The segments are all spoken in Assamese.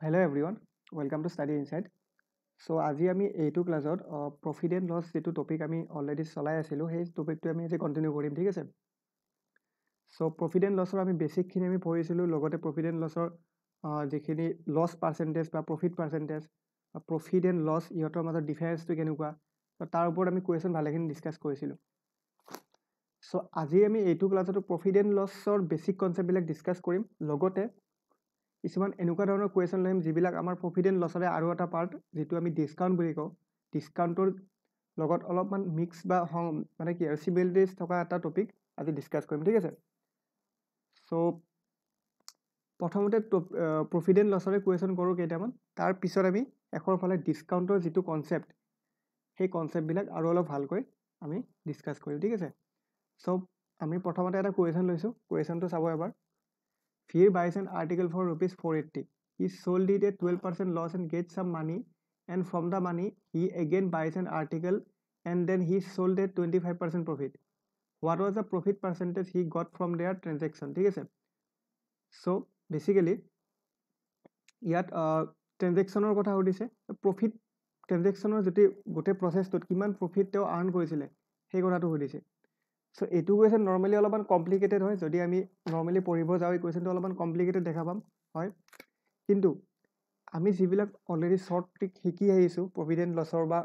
Hello everyone, welcome to Study Insight. So আজি আমি এইটো ক্লাছত প্ৰফিট এণ্ড লছ যেটো টপিক আমি অলৰেডি চলাই আছিলোঁ সেই টপিকটো আমি আজি কণ্টিনিউ কৰিম ঠিক আছে সো প্ৰফিট এণ্ড লছৰ আমি বেছিকখিনি আমি পঢ়িছিলোঁ লগতে প্ৰফিট এণ্ড লছৰ যিখিনি লছ পাৰ্চেণ্টেজ বা প্ৰফিট এণ্ড লছ ইহঁতৰ মাজত ডিফাৰেঞ্চটো কেনেকুৱা তাৰ ওপৰত আমি কুৱেশ্যন ভালেখিনি ডিছকাছ কৰিছিলোঁ সো আজি আমি এইটো ক্লাছতো প্ৰফিট এণ্ড লছৰ বেছিক কনচেপ্টবিলাক ডিছকাছ কৰিম লগতে কিছুমান এনেকুৱা ধৰণৰ কুৱেশ্যন লম যিবিলাক আমাৰ প্ৰফিট এণ্ড লছৰে আৰু এটা পাৰ্ট যিটো আমি ডিছকাউণ্ট বুলি কওঁ ডিছকাউণ্টৰ লগত অলপমান মিক্স বা মানে কি আৰু চিমিলাৰিটিজ থকা এটা টপিক আজি ডিছকাছ কৰিম ঠিক আছে সো প্ৰথমতে প্ৰফিট এণ্ড লছৰে কুৱেশ্যন কৰোঁ কেইটামান তাৰ পিছত আমি এখৰ ফালে ডিছকাউণ্টৰ যিটো কনচেপ্ট সেই কনচেপ্টবিলাক আৰু অলপ ভালকৈ আমি ডিছকাছ কৰিম ঠিক আছে সো আমি প্ৰথমতে এটা কুৱেশ্যন লৈছোঁ কুৱেশ্যনটো চাব এবাৰ Fear buys an article for rupees 480. He sold it at 12% loss and gets some money. And from the money, he again buys an article and then he sold at 25% profit. What was the profit percentage he got from their transaction? ঠিক আছে so basically ইয়াত ট্ৰেনজেকশ্যনৰ কথা সুধিছে প্ৰফিট ট্ৰেনজেকশ্যনৰ যদি গোটেই প্ৰচেছটোত কিমান প্ৰফিট তেওঁ আৰ্ণ কৰিছিলে সেই কথাটো সুধিছে সো এইটো কুৱেশ্যন নৰ্মেলি অলপমান কমপ্লিকেটেড হয় যদি আমি নৰ্মেলি পঢ়িব যাওঁ এই কুৱেশ্যনটো অলপমান কমপ্লিকেটেড দেখা পাম হয় কিন্তু আমি যিবিলাক অলৰেডি শ্বৰ্ট ট্ৰিক শিকি আহিছোঁ প্ৰফিট এণ্ড লছৰ বা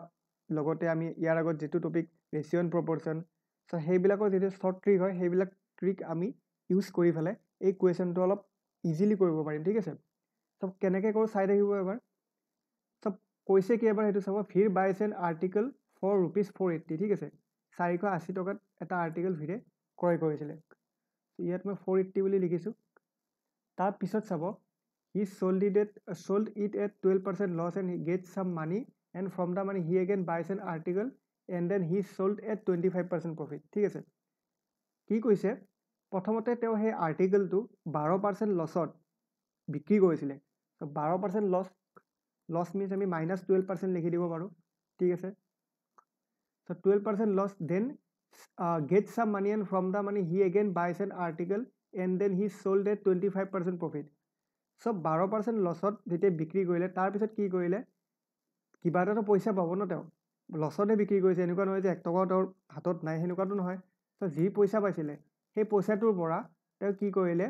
লগতে আমি ইয়াৰ আগত যিটো টপিক ৰেচিঅ' এণ্ড প্ৰপৰ্শ্যন সো সেইবিলাকৰ যিটো শ্বৰ্ট ট্ৰিক হয় সেইবিলাক ট্ৰিক আমি ইউজ কৰি পেলাই এই কুৱেশ্যনটো অলপ ইজিলি কৰিব পাৰিম ঠিক আছে সব কেনেকৈ কৰোঁ চাই থাকিব এবাৰ সব কৈছে কি এবাৰ সেইটো চাব ভিৰ বাইছ এন আৰ্টিকল ফৰ ৰুপিজ 480 ঠিক আছে 480 টকাত এটা আৰ্টিকল ভিৰে ক্ৰয় কৰিছিলে ইয়াত মই 480 বুলি লিখিছোঁ তাৰপিছত চাব he sold it at 12% loss and he gets some money and from the money he again buys an article and then he sold at 25% profit ঠিক আছে কি কৈছে প্ৰথমতে তেওঁ সেই আৰ্টিকলটো 12% লছত বিক্ৰী কৰিছিলে তো 12% লছ মিনছ আমি -12% লিখি দিব পাৰোঁ ঠিক আছে so 12% loss then gets some money and from the money he again buys an article and then he sold at 25% profit so 12% লছত যেতিয়া বিক্ৰী কৰিলে তাৰপিছত কি কৰিলে কিবা এটাতো পইচা পাব ন তেওঁ লছতে বিক্ৰী কৰিছে এনেকুৱা নহয় যে 1 টকাও তেওঁৰ হাতত নাই সেনেকুৱাটো নহয় তো যি পইচা পাইছিলে সেই পইচাটোৰ পৰা তেওঁ কি কৰিলে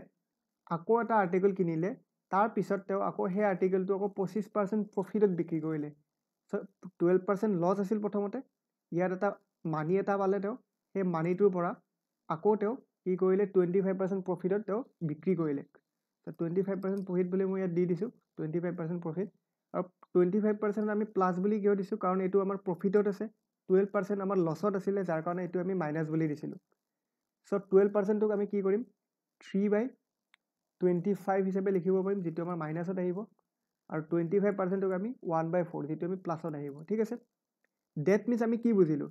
আকৌ এটা আৰ্টিকল কিনিলে তাৰপিছত তেওঁ আকৌ সেই আৰ্টিকলটো আকৌ 25% প্ৰফিটত বিক্ৰী কৰিলে so 12% লছ আছিল প্ৰথমতে ইয়াত এটা মানি এটা পালে তেওঁ সেই মানিটোৰ পৰা আকৌ তেওঁ কি কৰিলে 25% প্ৰফিটত তেওঁ বিক্ৰী কৰিলে তো 25% প্ৰফিট বুলি মই ইয়াত দি দিছোঁ 25% প্ৰফিট আৰু 25% আমি প্লাছ বুলি কিয় দিছোঁ কাৰণ এইটো আমাৰ প্ৰফিটত আছে 12% আমাৰ লছত আছিলে যাৰ কাৰণে এইটো আমি মাইনাছ বুলি দিছিলোঁ সো 12%টোক আমি কি কৰিম 3/25 হিচাপে লিখিব পাৰিম যিটো আমাৰ মাইনাছত আহিব আৰু 25%টোক আমি 1/4 যিটো আমি প্লাছত আহিব ঠিক আছে ডেট মিনছ আমি কি বুজিলোঁ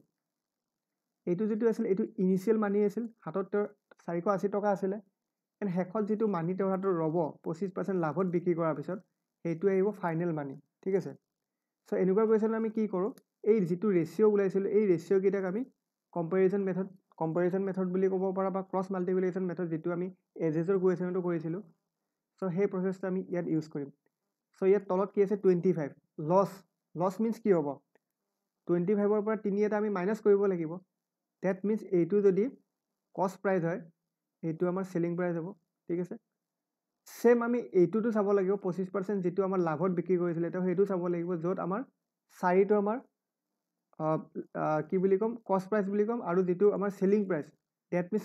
এইটো যিটো আছিল এইটো ইনিচিয়েল মানি আছিল হাতত 480 টকা আছিলে এণ্ড শেষত যিটো মানি তেওঁৰ হাতত ৰ'ব 25% লাভত বিক্ৰী কৰাৰ পিছত সেইটো আহিব ফাইনেল মানি ঠিক আছে সো এনেকুৱা কুৱেশ্যন আমি কি কৰোঁ এই যিটো ৰেচিঅ' ওলাইছিলোঁ এই ৰেচিঅ'কেইটাক আমি কম্পেৰিজন মেথড বুলি ক'ব পাৰা বা ক্ৰছ মাল্টিপ্লিকেশ্যন মেথড যিটো আমি এজেছৰ কুৱেশ্যনটো কৰিছিলোঁ সো সেই প্ৰচেছটো আমি ইয়াত ইউজ কৰিম সো ইয়াত তলত কি আছে 25 লছ মিনছ কি হ'ব 25ৰ পৰা 3 এটা আমি মাইনাছ কৰিব লাগিব ডেট মিনছ এইটো যদি কষ্ট প্ৰাইচ হয় এইটো আমাৰ চেলিং প্ৰাইচ হ'ব ঠিক আছে সেম আমি এইটোতো চাব লাগিব 25% যিটো আমাৰ লাভত বিক্ৰী কৰিছিলে তো সেইটো চাব লাগিব য'ত আমাৰ 4টো আমাৰ কি বুলি ক'ম কষ্ট প্ৰাইচ বুলি ক'ম আৰু যিটো আমাৰ চেলিং প্ৰাইচ ডেট মিনছ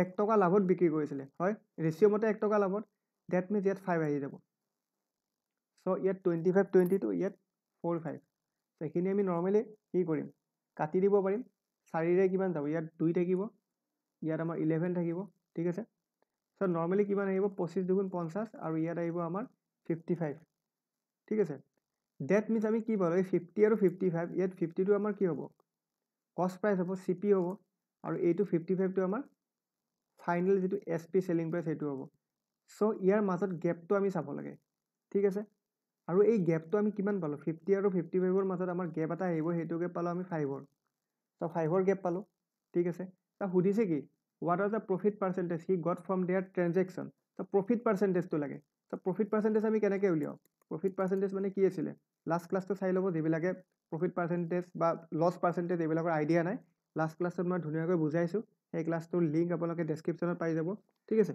1 টকা লাভত বিক্ৰী কৰিছিলে হয় ৰেচিঅ' মতে 1 টকা লাভত ডেট মিনছ ইয়াত 5 আহি যাব সো ইয়াত 25 22 ইয়াত 4 5 এইখিনি আমি নৰ্মেলি কি কৰিম কাটি দিব পাৰিম 4ৰে কিমান যাব ইয়াত 2 থাকিব ইয়াত আমাৰ 11 থাকিব ঠিক আছে সো নৰ্মেলি কিমান আহিব 25 × 50 আৰু ইয়াত আহিব আমাৰ 55 ঠিক আছে ডেট মিনছ আমি কি পালোঁ এই 50 আৰু 55 ইয়াত 50টো আমাৰ কি হ'ব কষ্ট প্ৰাইচ হ'ব চিপি হ'ব আৰু এইটো 55টো আমাৰ ফাইনেল যিটো এছপি চেলিং প্ৰাইচ সেইটো হ'ব সো ইয়াৰ মাজত গেপটো আমি চাব লাগে ঠিক আছে আৰু এই গেপটো আমি কিমান পালোঁ 50 আৰু 55ৰ মাজত আমাৰ গেপ এটা আহিব সেইটো গেপ পালোঁ আমি 5ৰ তো 5ৰ গেপ পালোঁ ঠিক আছে তা সুধিছে কি what was the profit percentage he got from their transaction তো প্ৰফিট পাৰ্চেণ্টেজটো লাগে তো প্ৰফিট পাৰ্চেণ্টেজ আমি কেনেকৈ উলিয়াওঁ প্ৰফিট পাৰ্চেণ্টেজ মানে কি আছিলে লাষ্ট ক্লাছটো চাই ল'ব যিবিলাকে প্ৰফিট পাৰ্চেণ্টেজ বা লছ পাৰ্চেণ্টেজ এইবিলাকৰ আইডিয়া নাই লাষ্ট ক্লাছত মই ধুনীয়াকৈ বুজাইছোঁ সেই ক্লাছটোৰ লিংক আপোনালোকে ডেছক্ৰিপশ্যনত পাই যাব ঠিক আছে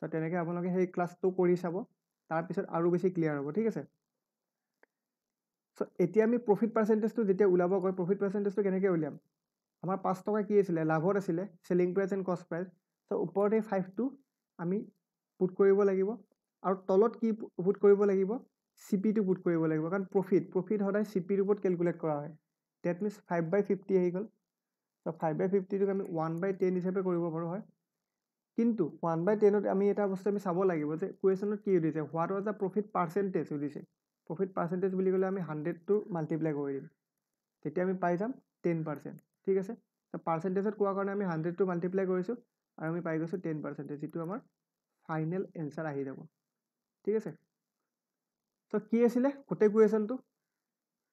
তো তেনেকৈ আপোনালোকে সেই ক্লাছটো কৰি চাব তাৰপিছত আৰু বেছি ক্লিয়াৰ হ'ব ঠিক আছে চ' এতিয়া আমি প্ৰফিট পাৰ্চেণ্টেজটো যেতিয়া ওলাব গৈ প্ৰফিট পাৰ্চেণ্টেজটো কেনেকৈ উলিয়াম আমাৰ 5 টকা কি আছিলে লাভত আছিলে চেলিং প্ৰাইচ এণ্ড কষ্ট প্ৰাইচ চ' ওপৰত এই 5টো আমি পুট কৰিব লাগিব আৰু তলত কি পুট কৰিব লাগিব চিপিটো পুট কৰিব লাগিব কাৰণ প্ৰফিট সদায় চিপিৰ ওপৰত কেলকুলেট কৰা হয় ডেট মিনছ 5/50 আহি গ'ল চ' 5/50টোক আমি 1/10 হিচাপে কৰিব পাৰোঁ হয় কিন্তু 1/10ত আমি এটা বস্তু আমি চাব লাগিব যে কুৱেশ্যনত কি সুধিছে what was the profit percentage সুধিছে প্ৰফিট পাৰ্চেণ্টেজ বুলি ক'লে আমি 100টো মাল্টিপ্লাই কৰি দিম তেতিয়া আমি পাই যাম 10% ঠিক আছে তো পাৰ্চেণ্টেজত কোৱাৰ কাৰণে আমি 100টো মাল্টিপ্লাই কৰিছোঁ আৰু আমি পাই গৈছোঁ 10% যিটো আমাৰ ফাইনেল এনচাৰ আহি যাব ঠিক আছে তো কি আছিলে গোটেই কুৱেশ্যনটো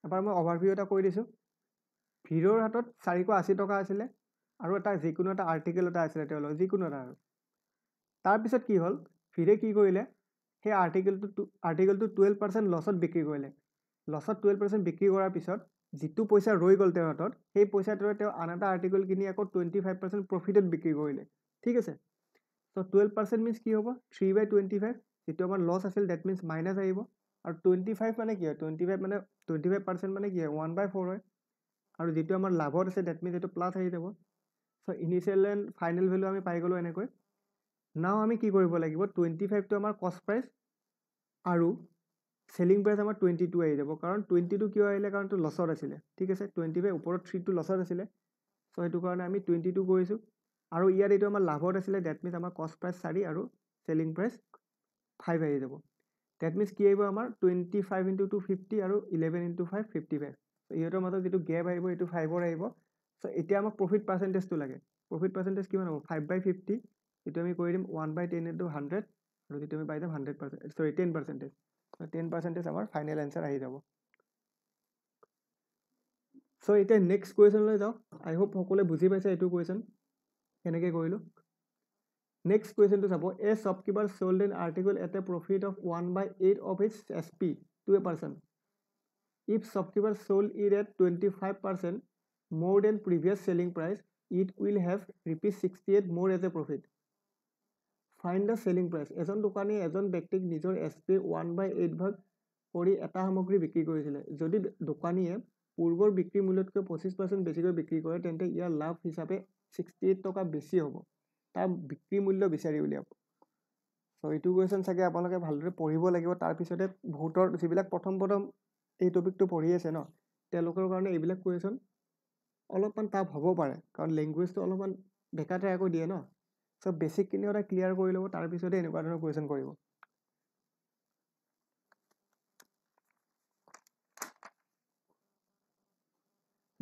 এবাৰ মই অভাৰভিউ এটা কৈ দিছোঁ ভিৰৰ হাতত 480 টকা আছিলে আৰু এটা যিকোনো এটা আৰ্টিকেল এটা আছিলে তেওঁলোকৰ যিকোনো এটা আৰু তাৰপিছত কি হ'ল ভিৰে কি কৰিলে সেই আৰ্টিকেলটো 12% লছত বিক্ৰী কৰিলে লছত 12% বিক্ৰী কৰাৰ পিছত যিটো পইচা ৰৈ গ'ল তেওঁৰ হাতত সেই পইচাটোৰে তেওঁ আন এটা আৰ্টিকেল কিনি আকৌ 25% প্ৰফিটত বিক্ৰী কৰিলে ঠিক আছে তো 12% মিনছ কি হ'ব 3/25 যিটো আমাৰ লছ আছিল ডেট মিনছ মাইনাছ আহিব আৰু 25 মানে কি হয় 25% মানে কি হয় 1/4 হয় আৰু যিটো আমাৰ লাভত আছে ডেট মিনছ এইটো প্লাছ আহি যাব চ' ইনিচিয়েল এণ্ড ফাইনেল ভেলু আমি পাই গ'লোঁ এনেকৈ নাও আমি কি কৰিব লাগিব 25টো আমাৰ কষ্ট প্ৰাইচ আৰু চেলিং প্ৰাইচ আমাৰ 22 আহি যাব কাৰণ 22 কিয় আহিলে কাৰণ এইটো লছত আছিলে ঠিক আছে 25 ওপৰত 3টো লছত আছিলে চ' সেইটো কাৰণে আমি 22 কৰিছোঁ আৰু ইয়াত এইটো আমাৰ লাভত আছিলে ডেট মিনছ আমাৰ কষ্ট প্ৰাইচ 4 আৰু চেলিং প্ৰাইচ 5 আহি যাব ডেট মিনছ কি আহিব আমাৰ 25 × 2 50 আৰু 11 × 5 55 ইহঁতৰ মাজত যিটো গেপ আহিব এইটো 5ৰ আহিব চ' এতিয়া আমাক প্ৰফিট পাৰ্চেণ্টেজটো লাগে প্ৰফিট পাৰ্চেণ্টেজ কিমান হ'ব 5/50 যিটো আমি কৰি দিম 1/10 × 100 আৰু যিটো আমি পাই যাম 10% চ' 10% আমাৰ ফাইনেল এনচাৰ আহি যাব চ' এতিয়া নেক্সট কুৱেশ্যনলৈ যাওঁ আই হোপ সকলোৱে বুজি পাইছে এইটো কুৱেশ্যন কেনেকৈ কৰিলোঁ নেক্সট কুৱেশ্যনটো চাব a shopkeeper sold an article at a profit of 1/8 of its SP to a person if shopkeeper sold it at 25% more than previous selling price it will have ₹68 more as a profit find the selling price এজন দোকানী এজন ব্যক্তিক নিজৰ SP 1/8 ভাগ কৰি এটা সামগ্ৰী বিক্ৰী কৰিছিলে যদি দোকানীয়ে পূৰ্বৰ বিক্ৰী মূল্যতকৈ 25% বেছিকৈ বিক্ৰী কৰে তেন্তে ইয়াৰ লাভ হিচাপে 68 টকা বেছি হ'ব তাৰ বিক্ৰী মূল্য বিচাৰি উলিয়াব চ' এইটো কুৱেশ্যন চাগে আপোনালোকে ভালদৰে পঢ়িব লাগিব তাৰপিছতে বহুতৰ যিবিলাক প্ৰথম এই টপিকটো পঢ়ি আছে ন তেওঁলোকৰ কাৰণে এইবিলাক কুৱেশ্যন অলপমান টাফ হ'ব পাৰে কাৰণ লেংগুৱেজটো অলপমান বেকাটেৰাকৈ দিয়ে ন চ' বেছিকখিনি সদায় ক্লিয়াৰ কৰি ল'ব তাৰপিছতে এনেকুৱা ধৰণৰ কুৱেশ্যন কৰিব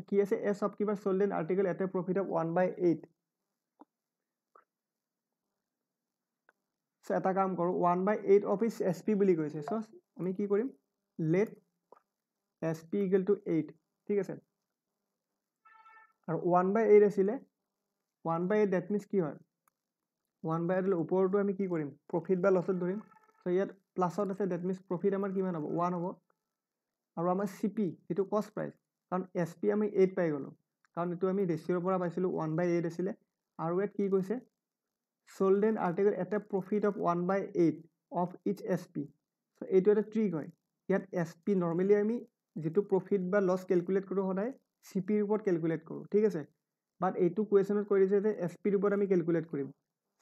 কি আছে a shopkeeper sold an article at a profit of 1/8 চ' এটা কাম কৰোঁ 1/8 অফ ইটছ SP বুলি কৈছে চ' আমি কি কৰিম লেট SP = 8 ঠিক আছে আৰু 1/8 আছিলে 1/8 ডেট মিনছ কি হয় 1/8 ওপৰতো আমি কি কৰিম প্ৰফিট বা লছত ধৰিম চ' ইয়াত প্লাছত আছে ডেট মিনছ প্ৰফিট আমাৰ কিমান হ'ব 1 হ'ব আৰু আমাৰ CP যিটো কষ্ট প্ৰাইচ কাৰণ SP আমি 8 পাই গ'লোঁ কাৰণ এইটো আমি ৰেচিঅ'ৰ পৰা পাইছিলোঁ 1/8 আছিলে আৰু ইয়াত কি কৈছে sold an article at a profit of 1/8 of each SP চ' এইটো এটা ট্ৰিক হয় ইয়াত SP নৰ্মেলি আমি যিটো প্ৰফিট বা লছ কেলকুলেট কৰোঁ সদায় CPৰ ওপৰত কেলকুলেট কৰোঁ ঠিক আছে বাট এইটো কুৱেশ্যনত কৈ দিছে যে SPৰ ওপৰত আমি কেলকুলেট কৰিম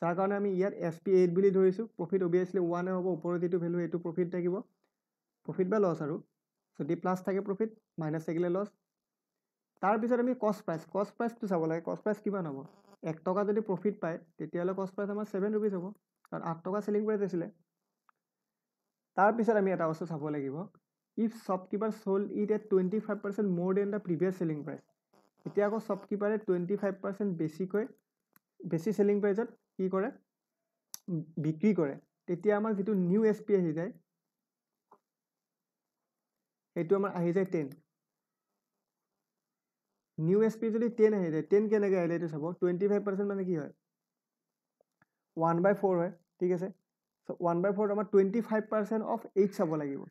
যাৰ কাৰণে আমি ইয়াত SP 8 বুলি ধৰিছোঁ প্ৰফিট অভিয়াছলি 1 হ'ব ওপৰত যিটো ভেলু এইটো প্ৰফিট থাকিব প্ৰফিট বা লছ আৰু যদি প্লাছ থাকে প্ৰফিট মাইনাছ থাকিলে লছ তাৰপিছত আমি কষ্ট প্ৰাইচটো চাব লাগে কষ্ট প্ৰাইচ কিমান হ'ব 1 টকা যদি প্ৰফিট পায় তেতিয়াহ'লে কষ্ট প্ৰাইচ আমাৰ 7 rupees হ'ব কাৰণ 8 টকা চেলিং প্ৰাইচ আছিলে তাৰপিছত আমি এটা বস্তু চাব লাগিব if shopkeeper sold it at 25% more than the previous selling price এতিয়া আকৌ শ্বপকিপাৰে 25% বেছি চেলিং প্ৰাইচত কি কৰে বিক্ৰী কৰে তেতিয়া আমাৰ যিটো নিউ SP আহি যায় সেইটো আমাৰ আহি যায় 10 নিউ SP যদি 10 আহি যায় 10 কেনেকৈ আহিলে এইটো চাব 25% মানে কি হয় 1/4 হয় ঠিক আছে চ' 1/4 আমাৰ 25% অফ 8 চাব লাগিব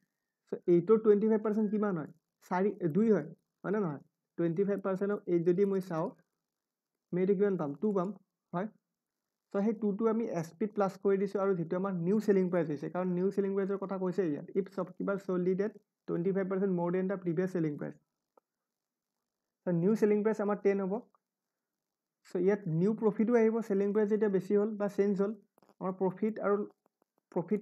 সো 8ৰ 25% কিমান হয় 2 হয় হয়নে নহয় 25% অফ 8 যদি মই চাওঁ আমি এইটো কিমান পাম 2 পাম হয় সো সেই 2টো আমি SP প্লাছ কৰি দিছোঁ আৰু যেটো আমাৰ নিউ সেলিং প্ৰাইস হৈছে কাৰণ নিউ সেলিং প্ৰাইসৰ কথা কৈছে ইয়াত if shopkeeper sold it at 25% more than the previous selling price so new selling price আমাৰ 10 হ'ব so ইয়াত new profit আহিব selling price যেতিয়া বেছি হ'ল বা চেঞ্জ হ'ল আমাৰ profit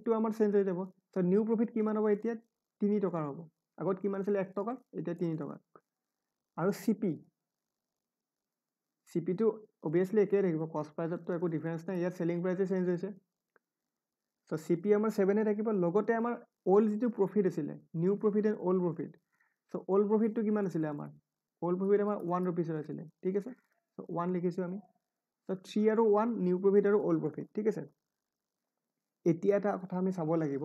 টো আমাৰ চেঞ্জ হৈ যাব so new profit কিমান হ'ব এতিয়া 3 টকাৰ হ'ব আগত কিমান আছিল 1 টকা এতিয়া 3 টকা আৰু CP টো obviously একেই থাকিব cost price তো একো ডিফাৰেন্স নাই ইয়াত selling price চেঞ্জ হৈছে so CP আমাৰ 7 এ থাকিব লগতে আমাৰ old যেটো profit আছিলে new profit and old profit so old profit টো কিমান আছিলে আমাৰ old profit আমাৰ 1 rupees আছিলে ঠিক আছে so 1 লিখিছো আমি so 3 আৰু 1 new profit আৰু old profit ঠিক আছে এতিয়া এটা কথা আমি চাব লাগিব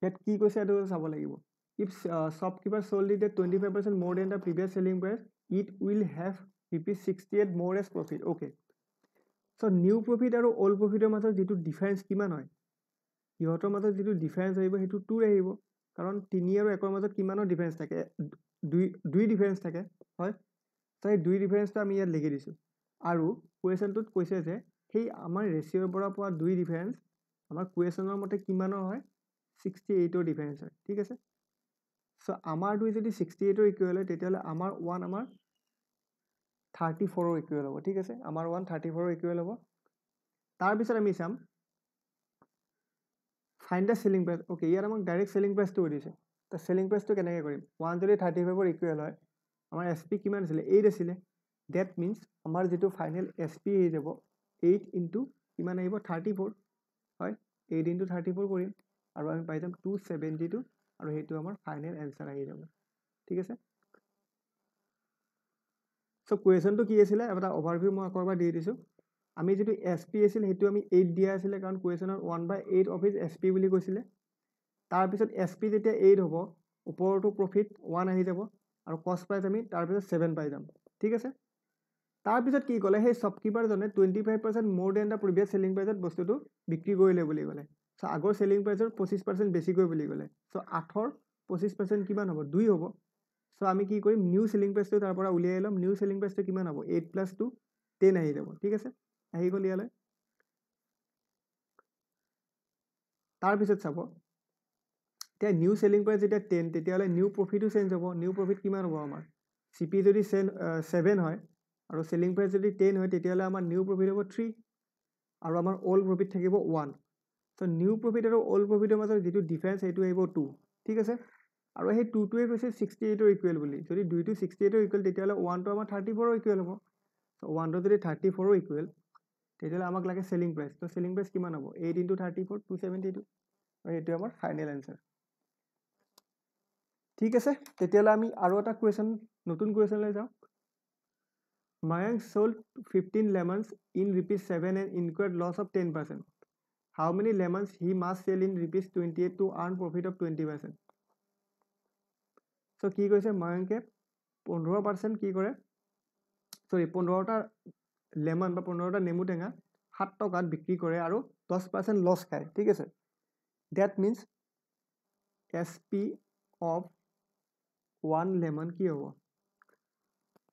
ইয়াত কি কৈছে এটো চাব লাগিব if shopkeeper sold it at 25% more than the previous selling price it will have rupees 68 more as profit okay so new profit আৰু old profit ৰ মাজত যেটো ডিফাৰেন্স কিমান হয় ইহতৰ মাজত যেটো ডিফাৰেন্স আহিব হেতু 2 আহিব কাৰণ 3 আৰু 1 ৰ মাজত কিমানৰ ডিফাৰেন্স থাকে 2 ডিফাৰেন্স থাকে হয় so এই 2 ডিফাৰেন্সটো আমি ইয়াত লিখি দিছো আৰু কোৱেশ্চনটোত কৈছে যে সেই আমাৰ ৰেশিওৰ পৰা পোৱা 2 ডিফাৰেন্স আমাৰ কোৱেশ্চনৰ মতে কিমানৰ হয় 68 ৰ ডিফাৰেন্স হয় ঠিক আছে so আমাৰ 2 যদি 68 ৰ ইকুৱেল হয় তেতিয়ালে আমাৰ 1 আমাৰ 34 ৰ ইকুৱেল হ'ব ঠিক আছে আমাৰ 1 34 ৰ ইকুৱেল হ'ব তাৰ পিছত আমি চাম find the selling price okay ইয়াৰ আমাক ডাইৰেক্ট selling price টো দিছে তো selling price টো কেনেকৈ কৰিম 1 যদি 35 ৰ ইকুৱেল হয় আমাৰ SP কিমান আছিল 8 আছিল that means আমাৰ যেটো ফাইনাল SP হৈ যাব 8 into কিমান আহিব 34 হয় 8 into 34 কৰিম আৰু আমি পাই যাম 272 আৰু হেতু আমাৰ ফাইনাল আনসাৰ আহি যাব ঠিক আছে সো কোৱেশ্চনটো কি আছিল এটা ওভাৰভিউ মই আকৰবাৰ দি দিছো আমি যেটো SP আছিল হেতু আমি 8 দিয়া আছিল কাৰণ কোৱেশ্চনৰ 1/8 অফ ইজ SP বুলি কৈছিলে তাৰ পিছত SP যেতিয়া 8 হ'ব ওপৰটো প্ৰফিট 1 আহি যাব আৰু কষ্ট প্ৰাইস আমি তাৰ পিছত 7 পাই যাম ঠিক আছে তাৰ পিছত কি ক'লে সেই শ্বপকিপাৰ জনে 25% more than the previous selling price বস্তুটো বিক্ৰী কৰিলে বুলি ক'লে সো আগৰ selling priceৰ 25% বেছিকৈ বুলি ক'লে সো 8 ৰ 25% কিমান হ'ব 2 হ'ব সো আমি কি কৰিম নিউ selling price টো তাৰ পৰা উলিয়াই লম নিউ selling price টো কিমান হ'ব 8 plus 2 10 আহি যাব ঠিক আছে আহি গ'ল ইয়ালৈ তাৰ পিছত চাব তে নিউ selling price যেতিয়া 10 তেতিয়ালে নিউ প্ৰফিটও চেঞ্জ হ'ব নিউ প্ৰফিট কিমান হ'ব আমাৰ CP যদি 7 হয় আৰু selling price যদি 10 হয় তেতিয়ালে আমাৰ নিউ প্ৰফিট হ'ব 3 আৰু আমাৰ old profit থাকিব 1 so নিউ প্ৰফিট আৰু old profitৰ মাজত যেটো ডিফাৰেন্স হেতু আহিব 2 ঠিক আছে আৰু সেই 2 টোৱে কৈছে 68 ৰ ইকুৱেল বুলি যদি 2 টো 68 ৰ ইকুৱেল তেতিয়ালে 1 টো আমাৰ 34 ৰ ইকুৱেল হ'ব so 1 টো যদি 34 ৰ ইকুৱেল তেতিয়ালে আমাক লাগে selling price তো selling price কিমান হ'ব 8 into 34 272 আৰু এটো আমাৰ ফাইনাল আনসাৰ ঠিক আছে তেতিয়ালে আমি আৰু এটা কোৱেশ্চন নতুন কোৱেশ্চন লৈ যাও Mayank sold 15 lemons in rupees 7 and incurred loss of 10%. How many lemons he must sell in rupees 28 to earn profit of 20%? So কি কৈছে Mayanke 15% কি কৰে sorry 15টা লেমন বা 15টা নেমু টেঙা 7 টকাত বিক্ৰী কৰে আৰু 10% লছ খায় ঠিক আছে that means SP of 1 lemon কি হ'ব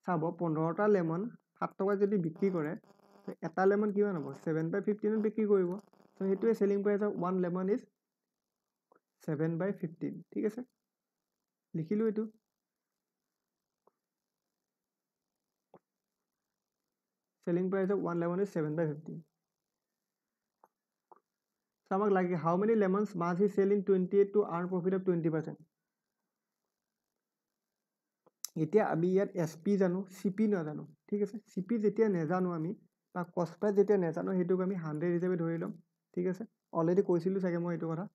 চাব 15টা লেমন 7 টকা যদি বিক্ৰী কৰে এটা লেমন কিমান হ'ব 7/15 বিক্ৰী কৰিব সো হেতুৱে selling price of 1 lemon is 7/15 ঠিক আছে লিখিলো এটো selling price of 1 lemon is 7/15 so আমাক লাগে how many lemons must he sell in 28 to earn profit of 20% এতিয়া আমি ইয়াত SP জানো CP নাজানো ঠিক আছে CP যেতিয়া নেজানো আমি বা কষ্ট প্ৰাইস যেতিয়া নেজানো হেতুক আমি 100 হিচাপে ধৰি লম ঠিক আছে অলৰেডি কৈছিলো চাগে মই এটো কথা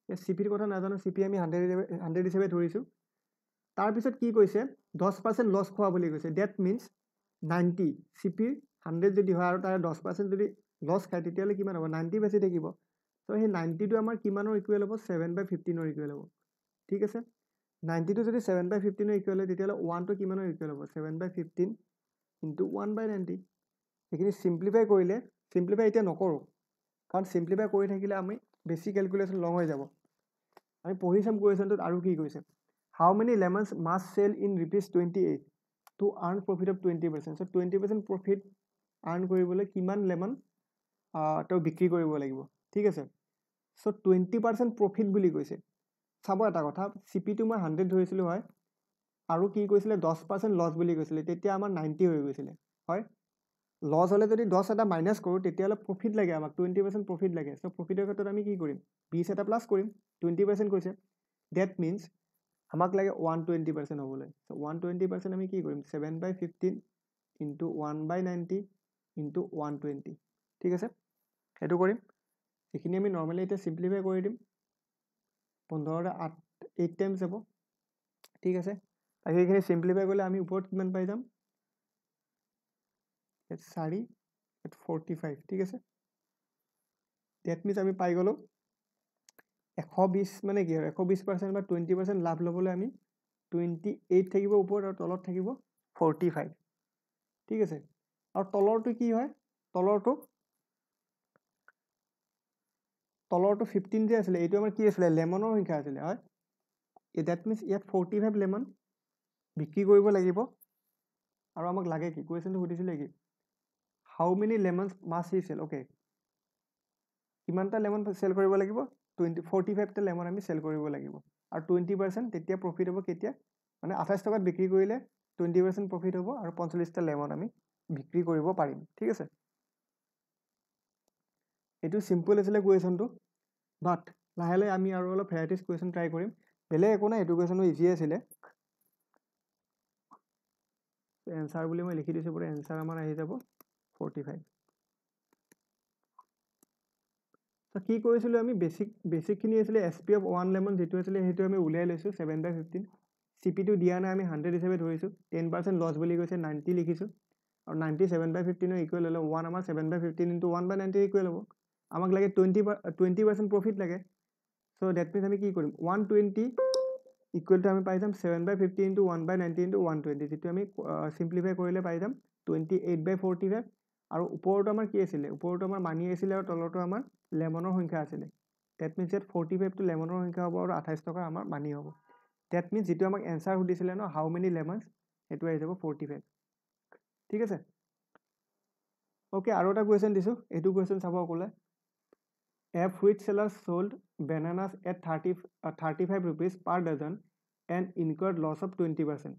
CP ৰ কথা নাজানো CP আমি 100 হিচাপে ধৰিছো তাৰ পিছত কি কৈছে 10% লছ খোৱা বুলি কৈছে that means 90 CP 100 যদি হয় আৰু তাৰ 10% যদি লছ খায় তেতিয়ালে কিমান হ'ব 90 বেছি থাকিব সো সেই 90 টো আমাৰ কিমানৰ ইকুৱেল হ'ব 7/15 ৰ ইকুৱেল হ'ব ঠিক আছে 90 টো যদি 7/15 ৰ ইকুৱেল হয় তেতিয়ালে 1 টো কিমানৰ ইকুৱেল হ'ব 7/15 into 1/90 এখিনি সিম্পলিফাই কৰিলে সিম্পলিফাই এতিয়া নকৰো কাৰণ সিম্পলিফাই কৰি থাকিলে আমি বেছি ক্যালকুলেশন লং হৈ যাব আমি পঢ়ি চাম কুৱেশ্যনটোত আৰু কি কৈছে how many lemons must sell in ₹28 to earn profit of 20%. So' 20% profit earn কৰিবলৈ কিমান লেমন তেওঁ বিক্ৰী কৰিব লাগিব ঠিক আছে চ' 20% প্ৰফিট বুলি কৈছে চাব এটা কথা চিপিটো মই 100 ধৰিছিলোঁ হয় আৰু কি কৈছিলে 10% লছ বুলি কৈছিলে তেতিয়া আমাৰ 90 হৈ গৈছিলে হয় লছ হ'লে যদি 10 এটা মাইনাছ কৰোঁ তেতিয়াহ'লে প্ৰফিট লাগে আমাক 20% প্ৰফিট লাগে চ' প্ৰফিটৰ ক্ষেত্ৰত আমি কি কৰিম 20 এটা প্লাছ কৰিম 20% কৈছে ডেট মিনছ আমাক লাগে 120% হ'বলৈ চ' 120% আমি কি কৰিম 7/15 ইনটু 1/90 ইনটু 120 ঠিক আছে সেইটো কৰিম এইখিনি আমি নৰ্মেলি এতিয়া চিম্প্লিফাই কৰি দিম 15 8 টাইমছ যাব ঠিক আছে আৰু এইখিনি চিম্প্লিফাই কৰিলে আমি ওপৰত কিমান পাই যাম 4 45 ঠিক আছে ডেট মিনছ আমি পাই গ'লোঁ 120 মানে কি আৰু 120% বা 20% লাভ ল'বলৈ আমি 28 থাকিব ওপৰত আৰু তলত থাকিব 45 ঠিক আছে আৰু তলৰটো কি হয় তলৰটো 15 যে আছিলে এইটো আমাৰ কি আছিলে লেমনৰ সংখ্যা আছিলে হয় ডেট মিনছ ইয়াত 45 লেমন বিক্ৰী কৰিব লাগিব আৰু আমাক লাগে কি কুৱেশ্যনটো সুধিছিলে কি how many lemons must he cell okay কিমানটা লেমন চেল কৰিব লাগিব 45টা লেমন আমি চেল কৰিব লাগিব আৰু 20% তেতিয়া প্ৰফিট হ'ব কেতিয়া মানে 28 টকাত বিক্ৰী কৰিলে 20% প্ৰফিট হ'ব আৰু 45টা লেমন আমি বিক্ৰী কৰিব পাৰিম ঠিক আছে এইটো চিম্পল আছিলে কুৱেশ্যনটো বাট লাহে লাহে আমি আৰু অলপ ভেৰাইটিজ কুৱেশ্যন ট্ৰাই কৰিম বেলেগ একো নাই এইটো কুৱেশ্যনো ইজি আছিলে এনচাৰ বুলি মই লিখি দিছোঁ পুৰা এনচাৰ আমাৰ আহি যাব 45 চ' কি কৰিছিলোঁ আমি বেছিকখিনি আছিলে SP অফ 1 লেমন যিটো আছিলে সেইটো আমি উলিয়াই লৈছোঁ 7/15 CP2 দিয়া নাই আমি 100 হিচাপে ধৰিছোঁ 10% লছ বুলি কৈছে 90 লিখিছোঁ আৰু 90 7/15 ইকুৱেল হ'লে 1 আমাৰ 7/15 ইনটু 1/90 ইকুৱেল হ'ব আমাক লাগে 20% প্ৰফিট লাগে চ' ডেট মিনছ আমি কি কৰিম 120 ইকুৱেল টু আমি পাই যাম 7/15 ইনটু 1/90 ইনটু 120 যিটো আমি চিম্প্লিফাই কৰিলে পাই যাম 28/45 আৰু ওপৰতো আমাৰ কি আছিলে ওপৰতো আমাৰ মানি আছিলে আৰু তলতো আমাৰ লেমনৰ সংখ্যা আছিলে ডেট মিনছ ইয়াত 45টো লেমনৰ সংখ্যা হ'ব আৰু 28 টকা আমাৰ মানি হ'ব ডেট মিনছ যিটো আমাক এনচাৰ সুধিছিলে ন হাউ মেনি লেমনছ সেইটো আহি যাব 45 ঠিক আছে অ'কে আৰু এটা কুৱেশ্যন দিছোঁ এইটো কুৱেশ্যন চাব ক'লে A fruit seller sold bananas at 35 rupees per dozen and incurred loss of 20%.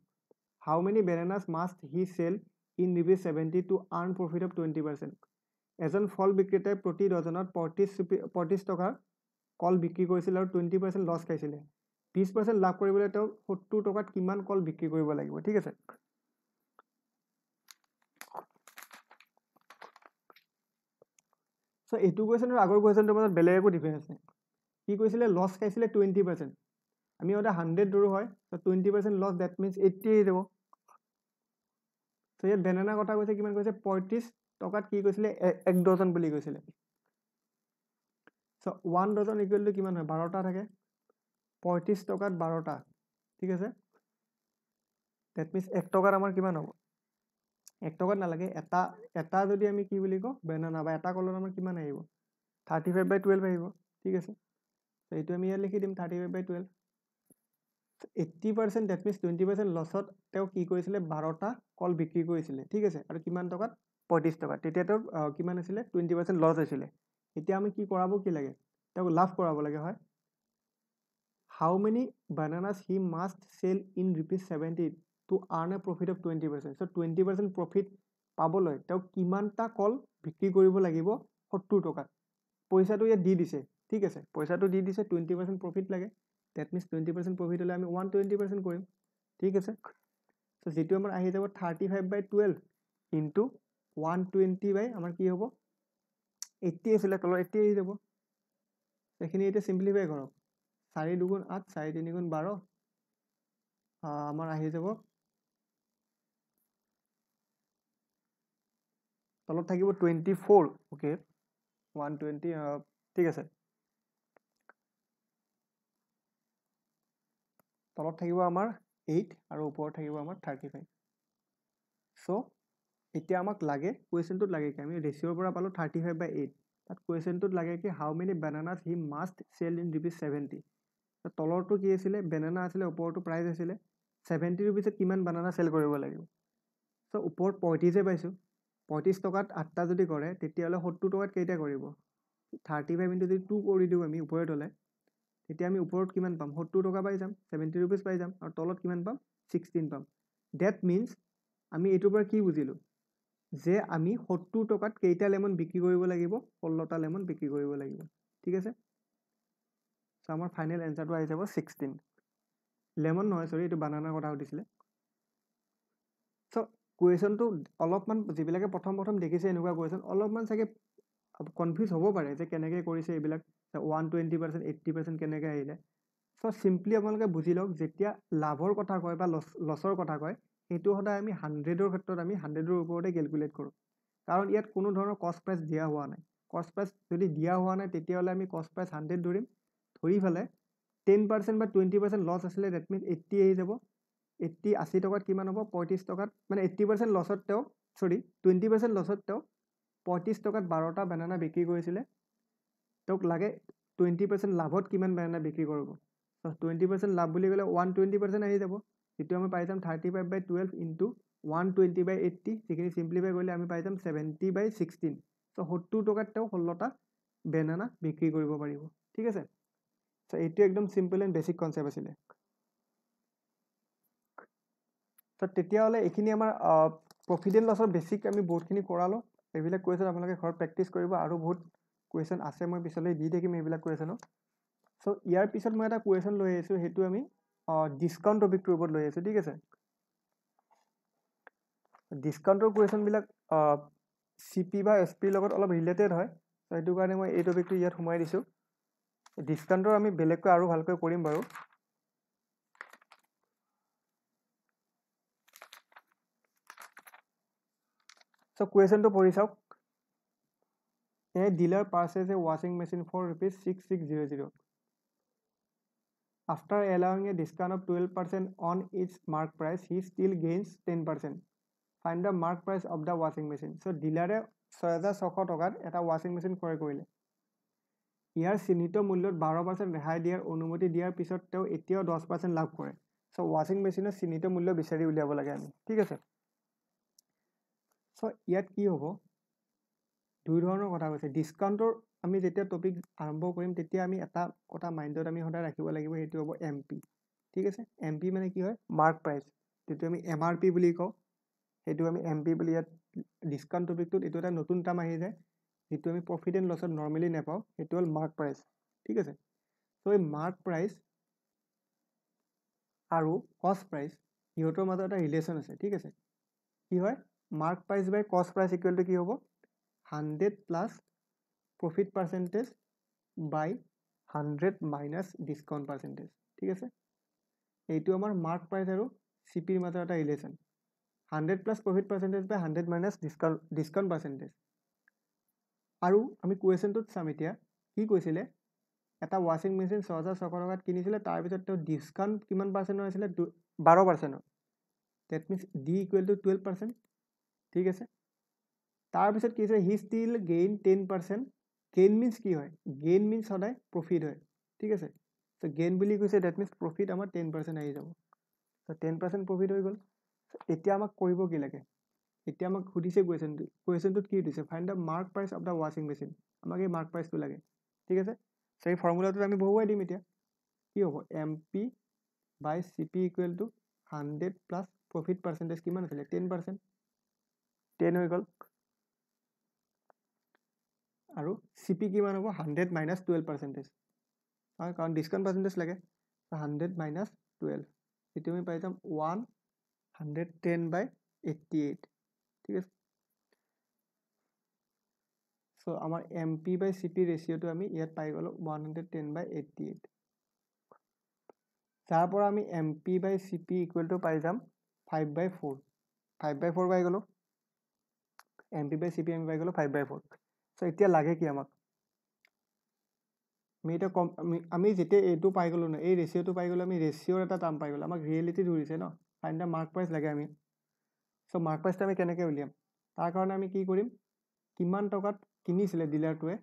How many bananas must he sell in ₹70 to earn profit of 20%? এজন ফল বিক্ৰেতাই প্ৰতি ডজনত 35 টকাৰ কল বিক্ৰী কৰিছিল আৰু 20% লছ খাইছিলে 20% লাভ কৰিবলৈ তেওঁ 70 টকাত কিমান কল বিক্ৰী কৰিব লাগিব ঠিক আছে চ' এইটো কুৱেশ্যন আৰু আগৰ কুৱেশ্যনটোৰ মাজত বেলেগ একো ডিফাৰেঞ্চ নাই কি কৈছিলে লছ খাইছিলে 20% আমি সদায় 100 ধৰো হয় চ' 20% লছ ডেট মিনছ 80 আহি যাব চ' ইয়াত বেনানা কথা কৈছে কিমান কৈছে 35 টকাত কি কৈছিলে 1 ডজন বুলি কৈছিলে চ' 1 ডজন ইকুৱেল টু কিমান হয় 12টা থাকে 35 টকাত 12টা ঠিক আছে ডেট মিনছ 1 টকাত আমাৰ কিমান হ'ব 1 টকাত নালাগে এটা যদি আমি কি বুলি কওঁ বেনানা বা এটা কলত আমাৰ কিমান আহিব 35/12 আহিব ঠিক আছে চ' এইটো আমি ইয়াত লিখি দিম 35/12 80% ডেট মিনছ 20% লছত তেওঁ কি কৰিছিলে 12টা কল বিক্ৰী কৰিছিলে ঠিক আছে আৰু কিমান টকাত 35 টকা তেতিয়া তেওঁৰ কিমান আছিলে 20% লছ হৈছিলে এতিয়া আমি কি কৰাব কি লাগে তেওঁক লাভ কৰাব লাগে হয় how many bananas he must sell in ₹70 to earn a profit of 20% so' 20% profit পাবলৈ তেওঁক কিমানটা কল বিক্ৰী কৰিব লাগিব 70 টকাত পইচাটো ইয়াত দি দিছে ঠিক আছে পইচাটো দি দিছে 20% প্ৰফিট লাগে ডেট মিনছ 20% প্ৰফিট হ'লে আমি 120% কৰিম ঠিক আছে চ' যিটো আমাৰ আহি যাব 35/12 ইনটু 120 বাই আমাৰ কি হ'ব 80 আছিলে তলৰ 80 আহি যাব এইখিনি এতিয়া চিম্প্লিফাই কৰক 4 2 8 4 3 12 আমাৰ আহি যাব তলত থাকিব 24 অ'কে 120 ঠিক আছে তলত থাকিব আমাৰ 8 আৰু ওপৰত থাকিব আমাৰ 35 চ' এতিয়া আমাক লাগে কুৱেশ্যনটোত লাগে কি আমি ৰেচিঅ'ৰ পৰা পালোঁ 35/8 তাত কুৱেশ্যনটোত লাগে কি how many bananas he must sell in ₹70 তলৰটো কি আছিলে বেনানা আছিলে ওপৰটো প্ৰাইচ আছিলে 70 ৰুপিছত কিমান বানানা চেল কৰিব লাগিব চ' ওপৰত 35 পাইছোঁ 35 টকাত 8টা যদি কৰে তেতিয়াহ'লে 70 টকাত কেইটা কৰিব 35 ইনটু যদি 2 কৰি দিওঁ আমি ওপৰে তলে তেতিয়া আমি ওপৰত কিমান পাম 70 টকা পাই যাম 70 ৰুপিজ পাই যাম আৰু তলত কিমান পাম 16 পাম ডেট মিনছ আমি এইটোৰ পৰা কি বুজিলোঁ যে আমি 70 টকাত কেইটা লেমন বিক্ৰী কৰিব লাগিব 16টা লেমন বিক্ৰী কৰিব লাগিব ঠিক আছে চ' আমাৰ ফাইনেল এনচাৰটো আহি যাব 16 লেমন নহয় সৰি এইটো বানানাৰ কথা সুধিছিলে চ' কুৱেশ্যনটো অলপমান যিবিলাকে প্ৰথম দেখিছে এনেকুৱা কুৱেশ্যন অলপমান চাগে কনফিউজ হ'ব পাৰে যে কেনেকৈ কৰিছে এইবিলাক 120% 80% কেনেকৈ আহিলে চ' চিম্পলি আপোনালোকে বুজি লওক যেতিয়া লাভৰ কথা কয় বা লছৰ কথা কয় সেইটো সদায় আমি 100ৰ ক্ষেত্ৰত আমি 100ৰ ওপৰতে কেলকুলেট কৰোঁ কাৰণ ইয়াত কোনো ধৰণৰ কষ্ট প্ৰাইচ দিয়া হোৱা নাই কষ্ট প্ৰাইচ যদি দিয়া হোৱা নাই তেতিয়াহ'লে আমি কষ্ট প্ৰাইচ 100 ধৰিম ধৰি পেলাই 10% বা 20% লছ আছিলে ডেট মিনছ 80 আহি যাব 80 টকাত কিমান হ'ব 35 টকাত মানে 80% লছত তেওঁ 20% লছত তেওঁ 35 টকাত 12টা বেনানা বিক্ৰী কৰিছিলে তেওঁক লাগে 20% লাভত কিমান বেনানা বিক্ৰী কৰিব 20% লাভ বুলি ক'লে 120% আহি যাব যিটো আমি পাই যাম 35/12 ইনটু 120/80 যিখিনি চিম্পলিফাই কৰিলে আমি পাই যাম 70/16 চ' 70 টকাত তেওঁ 16টা বেনানা বিক্ৰী কৰিব পাৰিব ঠিক আছে চ' এইটো একদম চিম্পল এণ্ড বেছিক কনচেপ্ট আছিলে চ' তেতিয়াহ'লে এইখিনি আমাৰ প্ৰফিট এণ্ড লছৰ বেছিক আমি বহুতখিনি কৰালোঁ এইবিলাক কুৱেশ্যন আপোনালোকে ঘৰত প্ৰেক্টিচ কৰিব আৰু বহুত কুৱেশ্যন আছে মই পিছলৈ দি থাকিম এইবিলাক কুৱেশ্যনো চ' ইয়াৰ পিছত মই এটা কুৱেশ্যন লৈ আহিছোঁ সেইটো আমি ডিছকাউণ্ট টপিকটোৰ ওপৰত লৈ আহিছোঁ ঠিক আছে ডিছকাউণ্টৰ কুৱেশ্যনবিলাক CP বা SP লগত অলপ ৰিলেটেড হয় চ' সেইটো কাৰণে মই এই টপিকটো ইয়াত সোমাই দিছোঁ ডিছকাউণ্টৰ আমি বেলেগকৈ আৰু ভালকৈ কৰিম বাৰু চ' কুৱেশ্যনটো পঢ়ি চাওক A dealer purchases a washing machine for ₹6600. After allowing a discount of 12% on its mark price, he still gains 10%. Find the mark price of the washing machine. So, dealer 6600 টকাত এটা washing machine ক্ৰয় কৰিলে। ইয়াৰ চিহ্নিত মূল্যত 12% ৰেহাই দিয়াৰ অনুমতি দিয়াৰ পিছত তেওঁ এতিয়াও 10% লাভ কৰে। So, washing machine চিহ্নিত মূল্য বিচাৰি উলিয়াব লাগে আমি। ঠিক আছে? So, ইয়াত কি হ'ব? দুই ধৰণৰ কথা কৈছে ডিসকাউন্টৰ আমি যেতিয়া টপিক আৰম্ভ কৰিম তেতিয়া আমি এটা কথা মাইন্ডত আমি সদায় ৰাখিব লাগিব সেইটো হ'ব এমপি ঠিক আছে এমপি মানে কি হয় মাৰ্ক প্ৰাইস যেটো আমি এমআৰপি বুলি কওঁ সেইটো আমি এমপি বুলি ইয়াত ডিসকাউন্ট টপিকটোত এটো এটা নতুন টাৰ্ম আহি যায় যেটো আমি প্ৰফিট এণ্ড লছত নৰমালি নেপাও সেইটো হ'ল মাৰ্ক প্ৰাইস ঠিক আছে সো এই মাৰ্ক প্ৰাইস আৰু কষ্ট প্ৰাইস ইহঁতৰ মাজত এটা ৰিলেচন আছে ঠিক আছে কি হয় মাৰ্ক প্ৰাইস বাই কষ্ট প্ৰাইস ইকুৱেল টু কি হ'ব 100 plus profit percentage by 100 minus discount percentage ঠিক আছে এইটো আমাৰ মাৰ্ক প্ৰাইস আৰু সিপিৰ মাজৰ এটা relation 100 plus profit percentage by 100 minus discount percentage আৰু আমি কুৱেশ্যনটোত চাম এতিয়া কি কৈছিলে এটা ওয়াশিং মেচিন 6600 টকাত কিনিছিলে তাৰ পিছত তেওঁ ডিসকাউন্ট কিমান পাৰ্চেন্টৰ আছিলে 12% that means d equal to 12% ঠিক আছে তাৰ পিছত কি আছে হি ষ্টিল গেইন 10% গেইন মিন্স কি হয় গেইন মিন্স সদায় প্ৰফিট হয় ঠিক আছে সো গেইন বুলি কৈছে দ্যাট মিন্স প্ৰফিট আমাৰ 10% আহি যাব সো 10% প্ৰফিট হৈ গল এতিয়া আমাক কৰিব কি লাগে এতিয়া আমাক খুদিছে কুৱেশ্যনটোত কি দিছে find da mark price of the washing machine আমাক এই মাৰ্ক প্ৰাইসটো লাগে ঠিক আছে সো এই ফৰ্মুলাটো আমি বহুৱাই দিম এতিয়া কি হ'ব এমপি বাই সিপি equal to 100 plus profit percentage কিমান আছিল 10% 10 হৈ গল আৰু CP কিমান হ'ব 100 minus 12% হয় কাৰণ ডিসকাউন্ট পাৰ্চেন্টেজ লাগে 100 minus 12 এটো আমি পাই যাম 110/88 ঠিক আছে সো আমাৰ MP by CP ৰেশিওটো আমি ইয়াত পাই গলো 110/88 যাৰ পৰা আমি MP by CP equal to পাই যাম 5/4 5/4 পাই গলো MP by CP আমি পাই গলো 5/4 সো এতিয়া লাগে কি আমাক আমি যেতিয়া এটো পাই গলো না এই ৰেশিওটো পাই গলো আমি ৰেশিওৰ এটা টাৰ্ম পাই গলো আমাক ৰিয়েলিটি ধৰিছে ন ফাইন্ড দা মাৰ্ক প্ৰাইস লাগে আমি সো মাৰ্ক প্ৰাইসটো আমি কেনেকৈ উলিয়াম তাৰ কাৰণে আমি কি কৰিম কিমান টকাত কিনিছিলে ডিলাৰটোৱে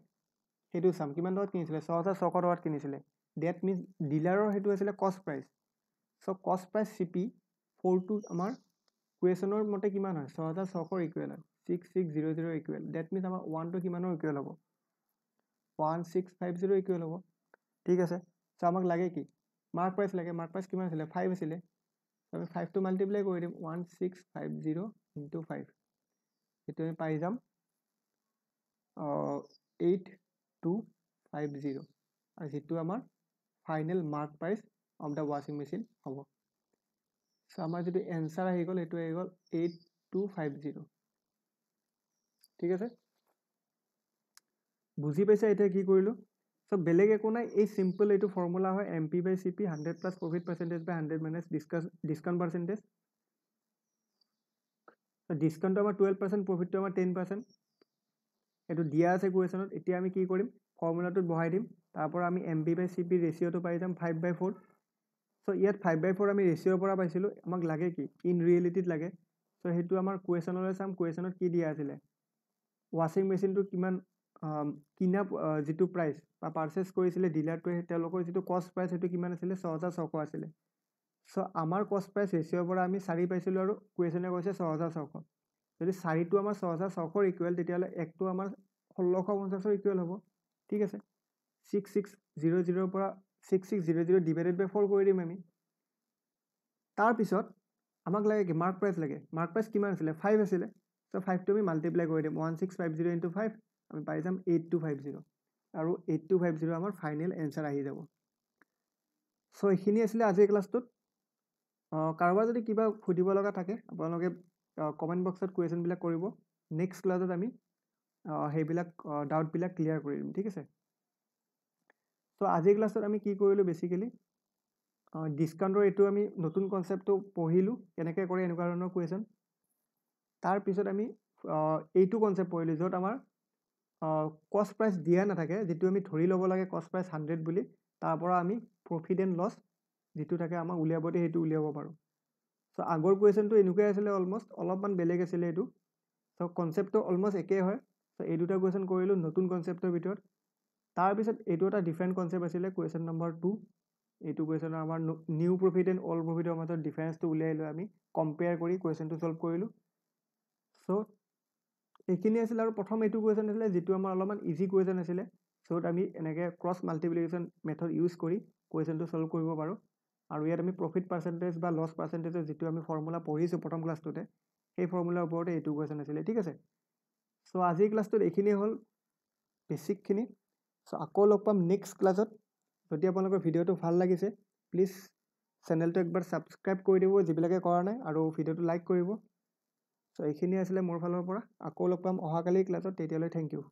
সেইটো চাম কিমান টকাত কিনিছিলে 6600 টকাত কিনিছিলে ডেট মিনছ ডিলাৰৰ সেইটো আছিলে কষ্ট প্ৰাইচ চ' কষ্ট প্ৰাইচ CP 4টো আমাৰ কুৱেশ্যনৰ মতে কিমান হয় 6600 ইকুৱেল হয় 6600 ইকুৱেল ডেট মিনছ আমাৰ 1টো কিমানৰ ইকুৱেল হ'ব 1650 ইকুৱেল হ'ব ঠিক আছে চ' আমাক লাগে কি মাৰ্ক প্ৰাইচ লাগে মাৰ্ক প্ৰাইচ কিমান আছিলে 5 আছিলে আমি 5টো মাল্টিপ্লাই কৰি দিম 1650 ইনটু 5 সেইটো আমি পাই যাম 8250 আৰু যেটো আমাৰ final mark price of the ৱাশ্বিং মেচিন হ'ব চ' আমাৰ যেটো এনসাৰ আহি গ'ল সেইটো আহি গ'ল 8250 ঠিক আছে বুজি পাইছা এতিয়া কি কৰিলো চ' বেলেগ একো নাই এই সিম্পল এইটো ফৰ্মুলা হয় MP/CP 100 plus profit percentage by 100 minus discount percentage ডিসকাউন্টটো আমাৰ 12% প্ৰফিটটো আমাৰ 10% এটো দিয়া আছে কুৱেশ্যনত এতিয়া আমি কি কৰিম ফৰ্মুলাটো বহাই দিম তাৰ পৰা আমি MP/CP ৰেশিওটো পাই যাম 5/4 সো ইয়াত 5/4 আমি ৰেশিওৰ পৰা পাইছিলো আমাক লাগে কি ইন ৰিয়েলিটিত লাগে সো হেতু আমাৰ কুৱেশ্যনলৈ চাম কুৱেশ্যনত কি দিয়া আছিল ৱাশ্বিং মেচিনটো কিমান কিনা যেটো প্ৰাইস বা পাৰচেজ কৰিছিলে ডিলাৰটোৱে তেওঁলোকৰ যেটো কষ্ট প্ৰাইস হেতু কিমান আছিল 6600 আছিল সো আমাৰ কষ্ট প্ৰাইস ৰেশিওৰ পৰা আমি 4 পাইছিলো আৰু কুৱেশ্যনে কৈছে 6600 যদি 4টো আমাৰ 6600 ইকুৱেল তেতিয়ালে একটো আমাৰ 1650 ইকুৱেল হ'ব ঠিক আছে 6600 পৰা 6600 ডিভাইডেড বাই 4 কৰি দিম আমি তাৰ পিছত আমাক লাগে কি মাৰ্ক প্ৰাইস লাগে মাৰ্ক প্ৰাইস কিমান আছিল 5 আছিল সো 5টো আমি মাল্টিপ্লাই কৰি দিম 1650 ইনটু 5 আমি পাই যাম 8250 আৰু 8250 আমাৰ ফাইনেল এনসাৰ আহি যাব সো এখিনি আছিল আজিৰ ক্লাছটোত কাৰোবাৰ যদি কিবা খুদিব লগা থাকে আপোনালোকে কমেন্ট বক্সত কুৱেশ্যন বিলাক কৰিব নেক্সট ক্লাছত আমি হেবিলাক ডাউট বিলাক ক্লিয়াৰ কৰি দিম ঠিক আছে সো আজিৰ ক্লাছত আমি কি কৰিলো বেসিক্যালি ডিসকাউন্টৰ এটো আমি নতুন কনসেপ্টটো পঢ়িলো কেনেকৈ কৰে এনেকুৱা ধৰণৰ কুৱেশ্যন তাৰ পিছত আমি এইটো কনসেপ্ট পঢ়িলো যত আমাৰ কষ্ট প্ৰাইস দিয়া নাথাকে যেটো আমি ধৰি ল'ব লাগে কষ্ট প্ৰাইস 100 বুলি তাৰ পৰা আমি প্ৰফিট এণ্ড লছ যেটো থাকে আমাক উলিয়াব দিয়ে হেতু উলিয়াব পাৰো সো আগৰ কুৱেশ্যনটো এনেকুৱাই আছিল অলমোস্ট অলপমান বেলেগ আছিল এটো সো কনসেপ্টটো অলমোস্ট একে হয় সো এই দুটা কুৱেশ্যন কৰিলো নতুন কনসেপ্টৰ ভিতৰত তাৰ পিছত এটো এটা ডিফাৰেন্ট কনসেপ্ট আছিল কুৱেশ্যন নম্বৰ 2 এইটো কুৱেশ্যনৰ আমাৰ নিউ প্ৰফিট এণ্ড অল্ড প্ৰফিটৰ মাজত ডিফাৰেন্সটো উলিয়াইলো আমি কম্পেয়াৰ কৰি কুৱেশ্যনটো সলভ কৰিলো সো এখিনি আছিল আৰু প্ৰথম এইটো কুৱেশ্যন আছিল যেটো আমাৰ অলপমান ইজি কুৱেশ্যন আছিল সো আমি এনেকৈ ক্ৰছ মাল্টিপ্লিকেশ্যন মেথড ইউজ কৰি কুৱেশ্যনটো সলভ কৰিব পাৰো আৰু ইয়াত আমি প্ৰফিট পাৰ্চেন্টেজ বা লছ পাৰ্চেন্টেজৰ যেটো আমি ফৰ্মুলা পঢ়িছো প্ৰথম ক্লাছটোতে সেই ফৰ্মুলাৰ ওপৰতে এইটো কুৱেশ্যন আছিল ঠিক আছে সো আজিৰ ক্লাছটোত এখিনি হ'ল বেসিক খিনি সো আকৌ লগ পাম নেক্সট ক্লাছত যদি আপোনালোকৰ ভিডিওটো ভাল লাগিছে প্লিজ চেনেলটো একবাৰ সাবস্ক্ৰাইব কৰি দিব যিবিলাকে কৰা নাই আৰু ভিডিওটো লাইক কৰিব সো এইখিনি আছিল মোৰ ফালৰ পৰা আকৌ লগ পাম অহাকালি ক্লাছত তেতিয়ালৈ থ্যাংক ইউ